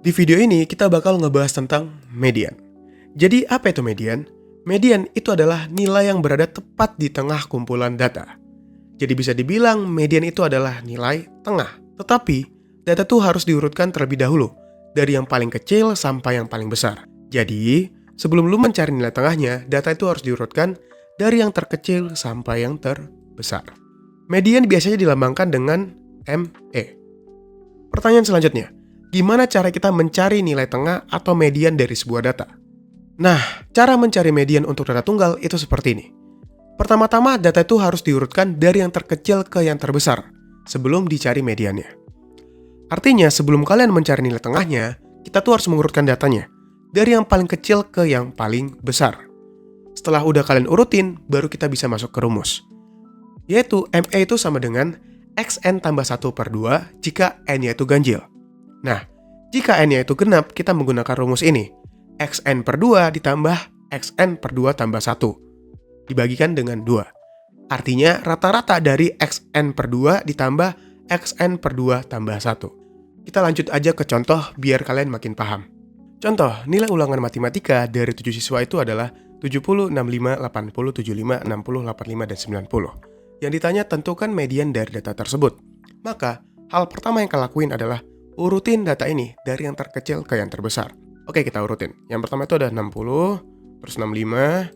Di video ini kita bakal ngebahas tentang median. Jadi apa itu median? Median itu adalah nilai yang berada tepat di tengah kumpulan data. Jadi bisa dibilang median itu adalah nilai tengah. Tetapi data itu harus diurutkan terlebih dahulu dari yang paling kecil sampai yang paling besar. Jadi sebelum lu mencari nilai tengahnya, data itu harus diurutkan dari yang terkecil sampai yang terbesar. Median biasanya dilambangkan dengan ME. Pertanyaan selanjutnya, gimana cara kita mencari nilai tengah atau median dari sebuah data? Nah, cara mencari median untuk data tunggal itu seperti ini. Pertama-tama, data itu harus diurutkan dari yang terkecil ke yang terbesar sebelum dicari mediannya. Artinya, sebelum kalian mencari nilai tengahnya, kita tuh harus mengurutkan datanya dari yang paling kecil ke yang paling besar. Setelah udah kalian urutin, baru kita bisa masuk ke rumus. Yaitu, ME itu sama dengan XN tambah 1 per 2 jika N-nya itu ganjil. Nah, jika N-nya itu genap, kita menggunakan rumus ini. XN per 2 ditambah XN per 2 tambah 1. Dibagikan dengan 2. Artinya, rata-rata dari XN per 2 ditambah XN per 2 tambah 1. Kita lanjut aja ke contoh biar kalian makin paham. Contoh, nilai ulangan matematika dari 7 siswa itu adalah 70, 65, 80, 75, 60, 85, dan 90. Yang ditanya tentukan median dari data tersebut. Maka, hal pertama yang kalian lakuin adalah urutin data ini dari yang terkecil ke yang terbesar. Oke, kita urutin. Yang pertama itu ada 60, terus 65,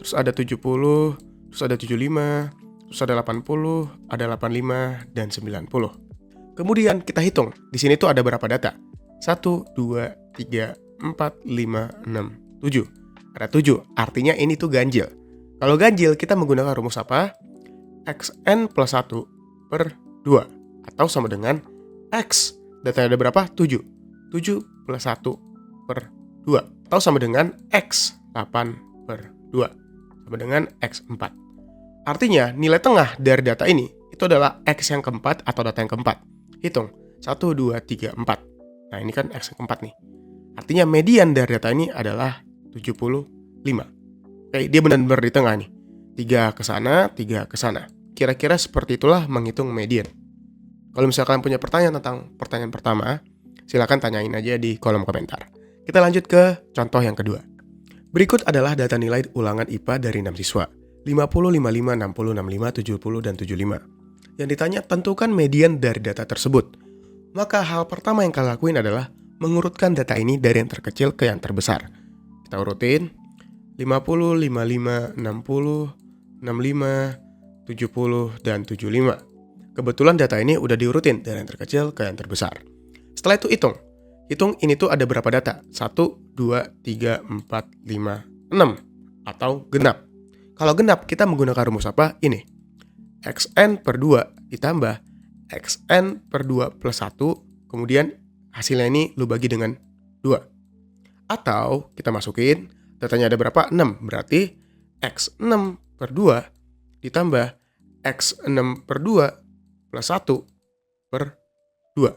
terus ada 70, terus ada 75, terus ada 80, ada 85, dan 90. Kemudian kita hitung. Di sini tuh ada berapa data? 1, 2, 3, 4, 5, 6, 7. Ada 7, artinya ini tuh ganjil. Kalau ganjil, kita menggunakan rumus apa? XN plus 1 per 2. Atau sama dengan X. Datanya ada berapa? 7. 7 plus 1 per 2. Atau sama dengan X. 8 per 2. Sama dengan X 4. Artinya, nilai tengah dari data ini, itu adalah X yang keempat atau data yang keempat. Hitung. 1, 2, 3, 4. Nah, ini kan X yang keempat nih. Artinya, median dari data ini adalah 75. Oke, dia benar-benar di tengah nih. 3 ke sana, 3 ke sana. Kira-kira seperti itulah menghitung median. Kalau misalkan punya pertanyaan tentang pertanyaan pertama, silakan tanyain aja di kolom komentar. Kita lanjut ke contoh yang kedua. Berikut adalah data nilai ulangan IPA dari 6 siswa. 50, 55, 60, 65, 70, dan 75. Yang ditanya tentukan median dari data tersebut. Maka hal pertama yang kalian lakuin adalah mengurutkan data ini dari yang terkecil ke yang terbesar. Kita urutin 50, 55, 60, 65, 70, dan 75. Kebetulan data ini udah diurutin dari yang terkecil ke yang terbesar. Setelah itu hitung. Hitung ini tuh ada berapa data? 1, 2, 3, 4, 5, 6. Atau genap. Kalau genap kita menggunakan rumus apa? Ini. XN per 2 ditambah XN per 2 plus 1. Kemudian hasilnya ini lu bagi dengan 2. Atau kita masukin datanya ada berapa? 6. Berarti X6 per 2 ditambah X6 per 2 plus 1 per 2.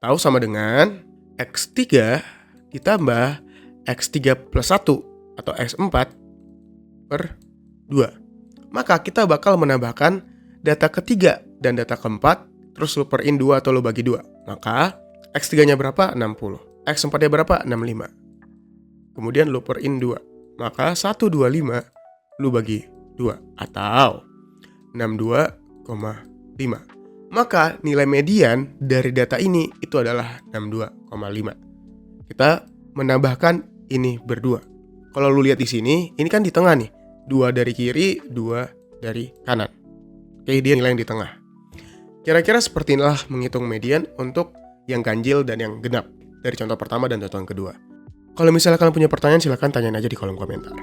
Tahu sama dengan X3 ditambah X3 plus 1 atau X4 per 2. Maka kita bakal menambahkan data ketiga dan data keempat, terus lu per in 2 atau lu bagi 2. Maka X3-nya berapa? 60. X4-nya berapa? 65. Kemudian lu per in 2. Maka 125 lu bagi 2 atau 62,5. Maka nilai median dari data ini itu adalah 62,5. Kita menambahkan ini berdua. Kalau lu lihat di sini, ini kan di tengah nih. 2 dari kiri, 2 dari kanan. Oke, dia nilai yang di tengah. Kira-kira seperti inilah menghitung median untuk yang ganjil dan yang genap dari contoh pertama dan contoh yang kedua. Kalau misalnya kalian punya pertanyaan, silahkan tanyain aja di kolom komentar.